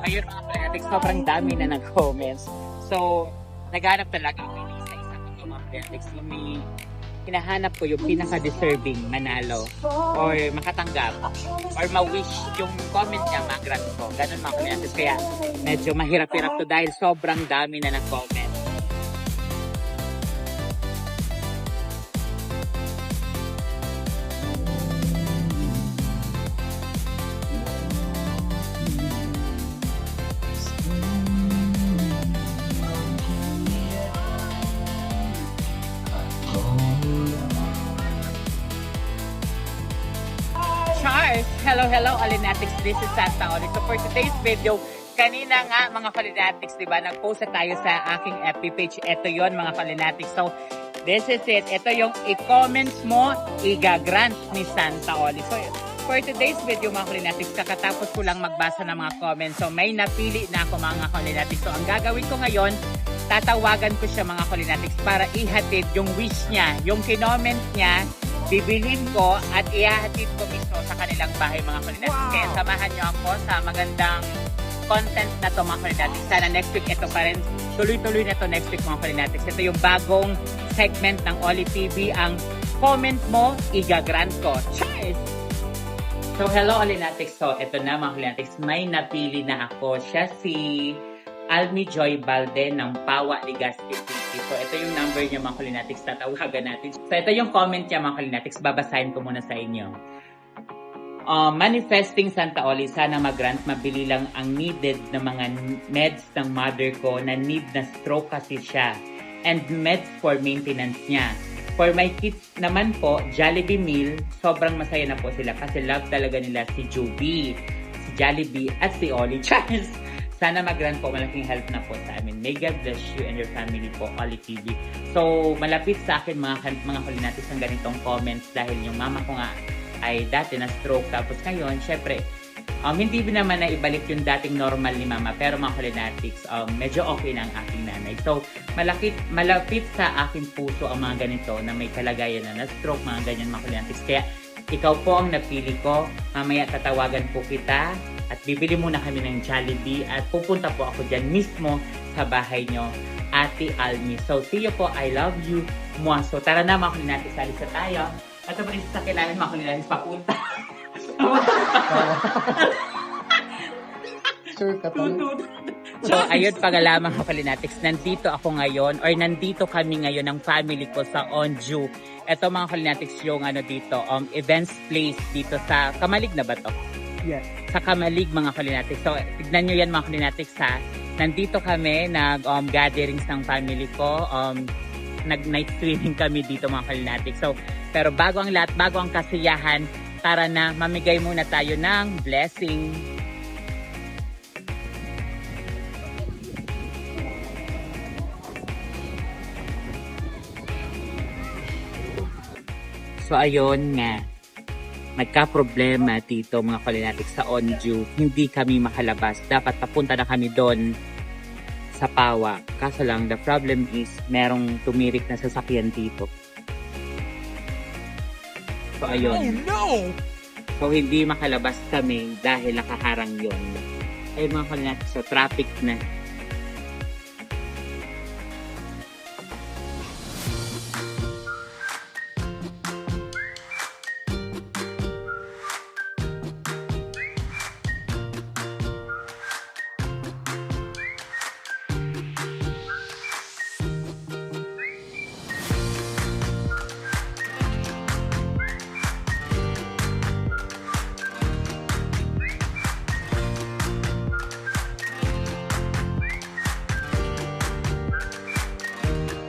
ngayon mga Frenetic, sobrang dami na nag-comments. So, naghanap talaga ako ng isa-isa ko mga Frenetic. So, may hinahanap ko yung pinaka-deserving manalo or makatanggap or ma-wish yung comment niya mag-grant ko. Ganun mga Frenetic. Kaya medyo mahirap-hirap to dahil sobrang dami na nag-comment. Charles! Hello, Alinatics. This is Santa Oli. So for today's video, kanina nga mga Kalinatics, diba, nag-post na tayo sa aking FB page. Ito yon mga Kalinatics. So, this is it. Ito yung i-comments mo, i-grant ni Santa Oli. So, for today's video mga Kalinatics, kakatapos ko lang magbasa ng mga comments. So, may napili na ako mga Kalinatics. So, ang gagawin ko ngayon, tatawagan ko siya mga Kalinatics para ihatid yung wish niya, yung kinoment niya, bibilhin ko at ihahatid ko mismo sa kanilang bahay mga Kalinatics. Wow. Kaya samahan nyo ako sa magandang content na to mga Kalinatics. Sana next week ito pa rin. Tuloy-tuloy na to next week mga Kalinatics. Ito yung bagong segment ng Oli TV. Ang comment mo, igagrant ko. Cheers! So hello Kalinatics. So ito na mga Kalinatics. May napili na ako. Siya si Almi Joy Balde ng Pawa, Legazpi City. So, ito yung number niya mga Kalinatics. Tatawagan natin. So, ito yung comment niya mga Kalinatics. Babasahin ko muna sa inyo. Manifesting Santa Oli, sana mag-grant, mabili lang ang needed na mga meds ng mother ko na need na stroke kasi siya. And meds for maintenance niya. For my kids naman po, Jollibee meal, sobrang masaya na po sila kasi love talaga nila si Juby, si Jollibee at si Oli. Charles! Sana mag-grant po, malaking help na po sa amin. May God bless you and your family po, Oli TV. So, malapit sa akin mga Kalinatics ng ganitong comments dahil yung mama ko nga ay dati na stroke. Tapos ngayon, syempre, hindi naman na ibalik yung dating normal ni mama. Pero mga Kalinatics, medyo okay na ang aking nanay. So, malapit sa aking puso ang mga ganito na may kalagayan na stroke, mga ganyan mga Kalinatics. Kaya, ikaw po ang napili ko. Mamaya tatawagan po kita. At bibili muna kami ng Jollibee at pupunta po ako dyan mismo sa bahay nyo, Ate Almi. So, see you po. I love you. Mua. So, tara na mga Kalinatics. Salisa tayo. At ito pa rin sa kailangan mga Kalinatics papunta. Sure ka pa. So, ayun pala mga Kalinatics. Nandito ako ngayon or nandito kami ngayon ng family ko sa Onju. Ito mga Kalinatics yung dito, events place dito sa Kamalig na ba to? Yes. Sa Kamalig mga Kalinatics. So, tignan nyo yan mga Kalinatics ha. Nandito kami, gatherings ng family ko. Nag-night swimming kami dito mga Kalinatics. So, pero bago ang lahat, bago ang kasiyahan, tara na, mamigay muna tayo ng blessing. So, ayun nga. Nagka-problema dito mga Kalinatics sa Onju. Hindi kami makalabas. Dapat papunta na kami doon sa Pawa. Kaso lang, the problem is merong tumirik na sasakyan dito. So ayun. Oh no! So hindi makalabas kami dahil nakaharang yon. Ayun mga Kalinatics, so traffic na.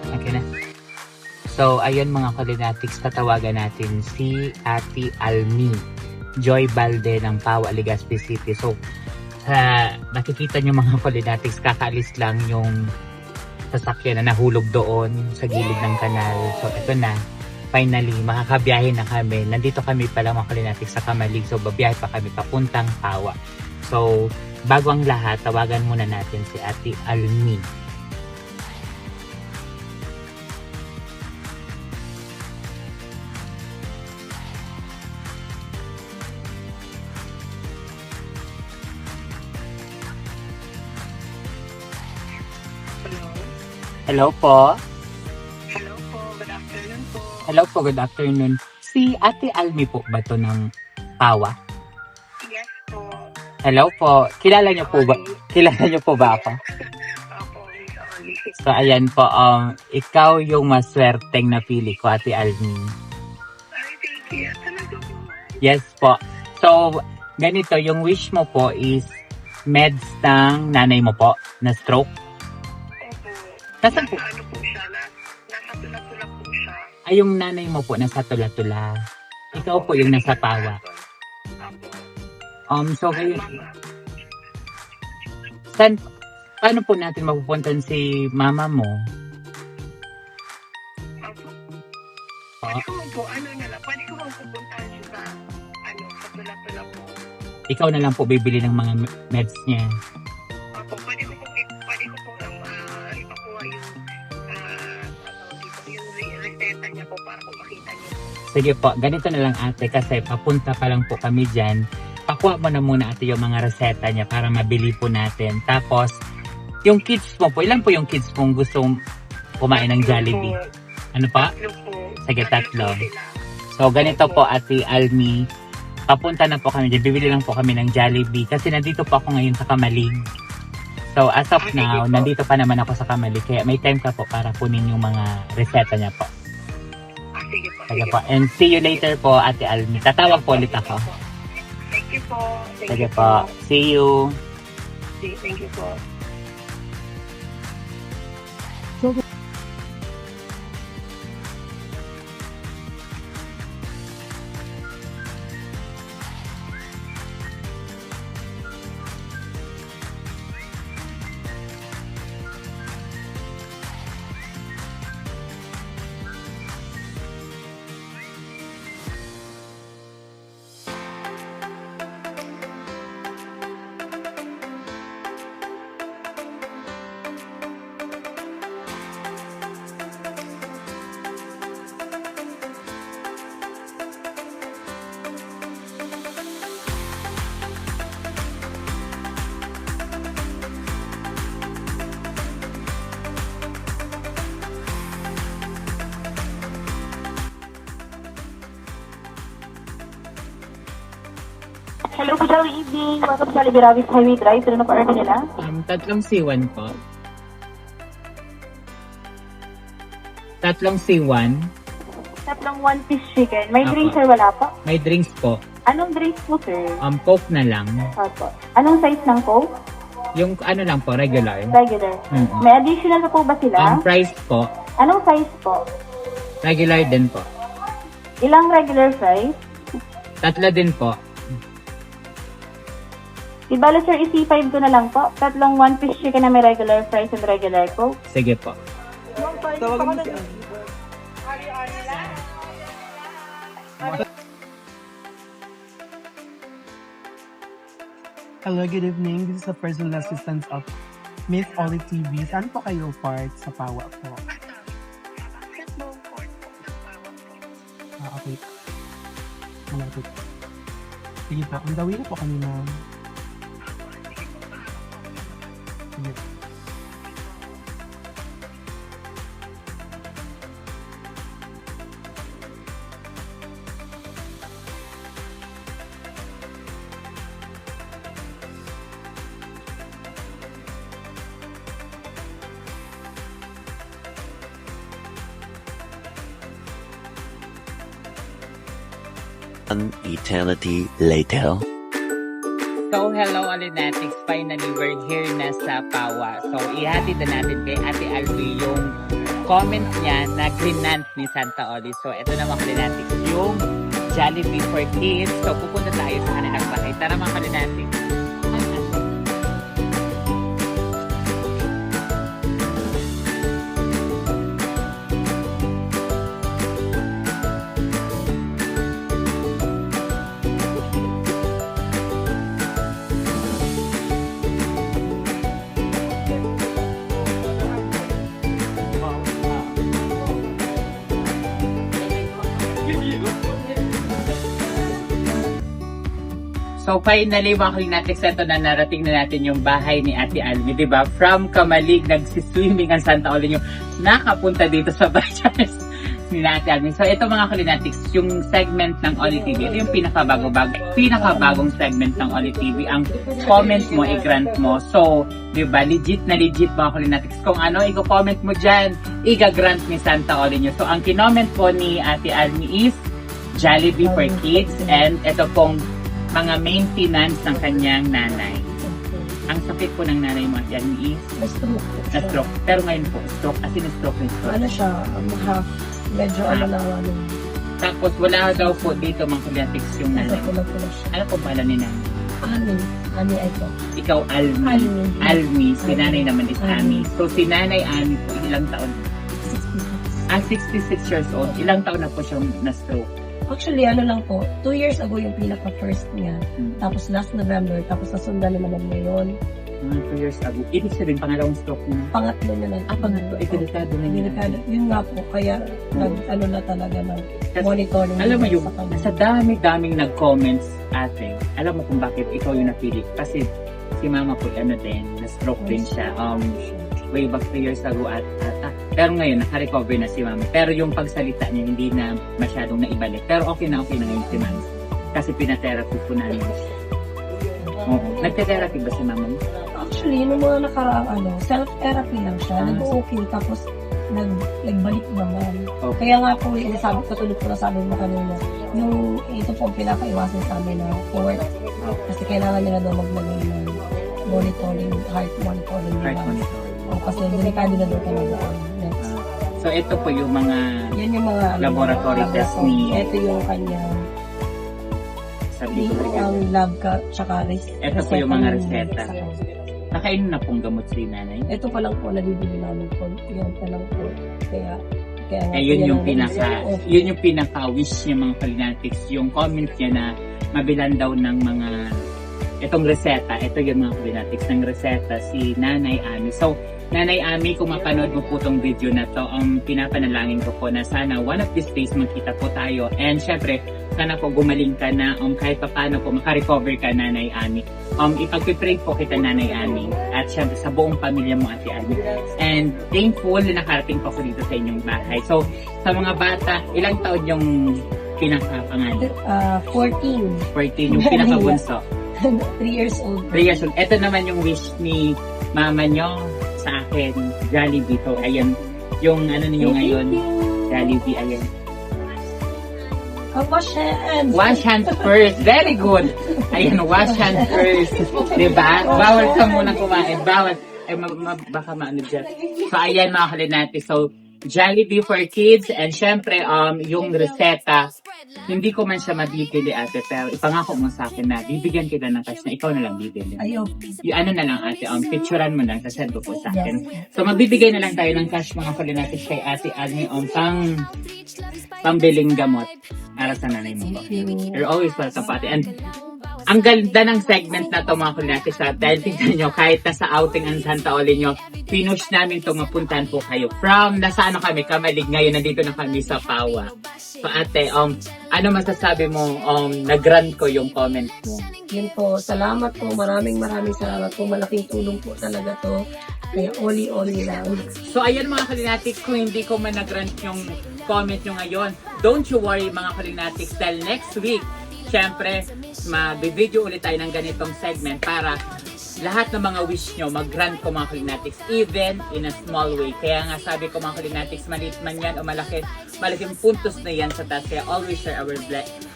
Okay na. So, ayun mga Kalinatics, tatawagan natin si Ate Almi Joy Balde ng Pawa, Legazpi City. So, nakikita nyo mga Kalinatics, kakaalis lang yung sasakyan na nahulog doon sa gilid ng kanal. So, ito na. Finally, makakabiyahe na kami. Nandito kami pala mga Kalinatics sa Kamalig. So, babiyahe pa kami papuntang Pawa. So, bago ang lahat, tawagan muna natin si Ate Almi. Hello po. Hello po, good afternoon po. Hello po, good afternoon. Si Ate Almi po ba to ng Pawa? Yes po. Hello po. Kilala niyo po ba? Kilala niyo po ba ako? Opo, Miss Oli. So ayan po, ikaw yung maswerteng napili ko, Ate Almi. Ay, thank you. Talaga po. Yes po. So, ganito, yung wish mo po is meds ng nanay mo po na stroke. Opo. Nasaan po? Ano po siya? Nasa tulak-tulak po siya. Ay, yung nanay mo po nasa tula-tula. Ikaw po yung nasa Pawa. Opo. So ngayon, paano po natin mapupuntan si mama mo? Opo. Pwede ko po, ano na lang, pwede ko pupuntahan siya sa, sa tulak-tulak po. Ikaw na lang po bibili ng mga meds niya. Opo, pwede ko po ipakuha yung reseta niya po para po makita niyo. Sige po, ganito na lang ate kasi papunta pa lang po kami dyan. Pakuha mo na muna ate yung mga reseta niya para mabili po natin. Tapos, yung kids mo po, ilan po yung kids mong gustong kumain ng Jollibee? Ano pa? Tatlo po. Sige, tatlo. po sila. So, ganito po ate Almi. Papunta na po kami dyan. Bibili lang po kami ng Jollibee kasi nandito po ako ngayon sa Kamalig. So, as of now, nandito pa naman ako sa Kamalig. Kaya may time ka po para kunin yung mga reseta niya po. Sige po. Sige po. And see you later po, Ate Almi. Tatawag po ulit ako. Thank you po. Sige po. See you. Thank you po. Hello, good evening. Welcome sa Liberavis Highway Drive. Sino na pa-order nila? Tatlong C1 po. Tatlong C1. Tatlong one-piece chicken. May Apo. drinks sir, wala pa? May drinks po. Anong drinks po, sir? Coke na lang. Opo. Anong size ng Coke? Yung ano lang po, regular. Regular. Mm-mm. May additional na po ba sila? Price po, Anong size po? regular din po. Ilang regular fries? Tatlo din po. Ibala sir, isi-5 ko na lang po. Tatlong one-piece chicken na may regular fries and regular Coke. Sige po. Tawagan mo si Ann. Hello, good evening. This is the personal assistant of Miss Olive TV. Saan po kayo part sa Pawa po? Okay. Malapit. Sige po. Ang dawin po kanina. Sige. An eternity later. So, hello Alinatics. Finally, we're here na sa Pawa. So, ihatid na natin kay Ate Alvi yung comment niya na grinant ni Santa Oli. So, ito na mga Alinatics, yung Jollibee for Kids. So, pupunta tayo sa kanilang bahay. Tara mga Alinatics. So finally, mga Kalinatics, ito na narating na natin yung bahay ni Ate Almi, di ba? From Kamalig, nagsiswimming ang Santa Olin yung nakapunta dito sa Bachelors ni Ate Almi. So ito mga Kalinatics, yung segment ng Oli TV, ito yung pinakabagong segment ng Oli TV. Ang comment mo, i-grant mo. So, di ba, legit na legit mga Kalinatics. Kung ano, i-comment mo dyan, i-grant ni Santa Olin nyo. So ang kinoment po ni Ate Almi is Jollibee for Kids, and ito pong mga maintenance ng kanyang nanay. Ang sakit po ng nanay mo, yan is na-stroke. Pero ngayon po, stroke, as in stroke na stroke. Ano siya, half, medyo ano lang, ano. Tapos wala daw po dito mga Kalinatics yung nanay. Pula-pula siya. Ano po pala ni nanay? Ani ay ko. Ikaw, Almi. Almi. Almi. Si nanay naman is Almi. Ami. So si nanay Ami po, ilang taon? 66 years old. Ilang taon na po siyang na-stroke? Actually, ano lang po, 2 years ago yung pinaka-first niya. Tapos last November, tapos nasundan naman ngayon. 2 years ago. Ibig sabihin, pangalawang stroke na. Pangatlo na lang. Pangatlo. Delikado na yun. Yun nga po, kaya ano na talaga ng monitoring. Alam mo yung, sa kanya. sa dami-daming nag-comments ate, alam mo kung bakit ikaw yung napili. Kasi si mama po, ano din, na-stroke din siya. Way back 3 years ago ata. Pero ngayon, naka-recover na si mama. Pero yung pagsalita niya, hindi na masyadong naibalik. Pero okay na ngayon si mama. Kasi pinatherapy po namin siya. Nagte-therapy ba si mama mo? Actually, nung mga nakaraang self-therapy lang siya. Nag-okay, tapos nagbalik naman. Okay. Kaya nga po, sabi, katulad ko na sabi mo kanina, yung ito po ang pinakaiwasan sa amin na work. Kasi kailangan nila daw maglagay ng monitoring, heart monitoring. Heart monitoring. Kasi delikado na daw talaga ang next. So ito po yung mga Yan yung mga laboratory test ni Ito yung kanyang sabi ko. ang lab ka, tsaka Ito po yung mga reseta. reseta. Nakainom na pong gamot si nanay. Ito pa lang po, nabibili namin po. Yan pa lang po. Kaya nga Yun po, yung yan ang- yun yung pinaka-wish niya mga Kalinatics. Yung comment niya na mabilan daw ng mga itong reseta. Ito yung mga Kalinatics ng reseta si Nanay Ami. So, Nanay Ami, kung mapanood mo po itong video na to, pinapanalangin ko po na sana one of these days magkita po tayo. And syempre, sana po gumaling ka na kahit pa paano po makarecover ka, Nanay Ami. Ipagpipray po kita, Nanay Ami. At syempre sa buong pamilya mo, Ate Ami. And thankful na nakarating po ko dito sa inyong bahay. So, sa mga bata, ilang taon yung pinakapangalan? 14. 14, yung pinakabunso. 3 years old. 3 years old. Ito naman yung wish ni mama nyo sa akin, Jollibee. So, ayan, yung ano ninyo ngayon, Jollibee, ayan. Wash hands. Wash hands first. Very good. Ayan, wash hands first. Diba? Bawal ka muna kumain. Bawal. Ay, baka maano dyan. So, ayan mga Kalinatics. So, Jollibee for kids. And syempre, yung reseta, hindi ko man siya mabibili ate, pero ipangako mo sa akin na bibigyan kita ng cash na ikaw na lang bibili. Ayaw. Yung ano na lang ate, picturean mo lang, sasend ko po sa akin. So magbibigay na lang tayo ng cash mga Kalinatics kay Ate Almi pangbiling gamot para sa nanay mo. You're always welcome po ate. And ang ganda ng segment na to mga Kalinatics dahil tingnan nyo, kahit nasa outing ang Santa Olin nyo, pinush namin to mapuntahan po kayo. From nasa kami, Kamalig, ngayon nandito na kami sa Pawa. So ate, ano masasabi mo, nag-grant ko yung comment mo? Yun po, salamat po. Maraming salamat po. Malaking tulong po talaga to. Kaya oli lang. So ayan mga Kalinatics, kung hindi ko man nag-grant yung comment nyo ngayon, don't you worry mga Kalinatics, dahil next week, syempre, mag-video ulit tayo ng ganitong segment para lahat ng mga wish nyo, mag-grant ko mga Kalinatics, even in a small way. Kaya nga sabi ko mga Kalinatics, maliit man yan o malaking puntos na yan sa taas. Kaya always share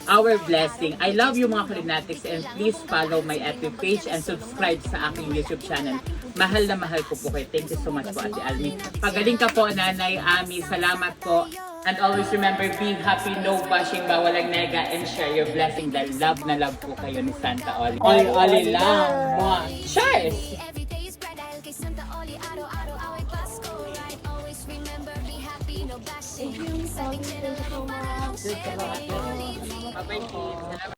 our blessing. I love you mga Kalinatics, and please follow my FB page and subscribe sa aking YouTube channel. Mahal na mahal ko po kayo. Thank you so much po Ate Almi. Pagaling ka po Nanay Ami. Salamat po. And always remember, be happy, no bashing, bawal ang nega, and share your blessing dahil love na love po kayo ni Santa Oli. Oli lang. Cheers! Every day is bright dahil kay Santa Oli, araw-araw away Pasko. Right, always remember, be happy, no bashing. Sa tingin ng mga Bye-bye, kids.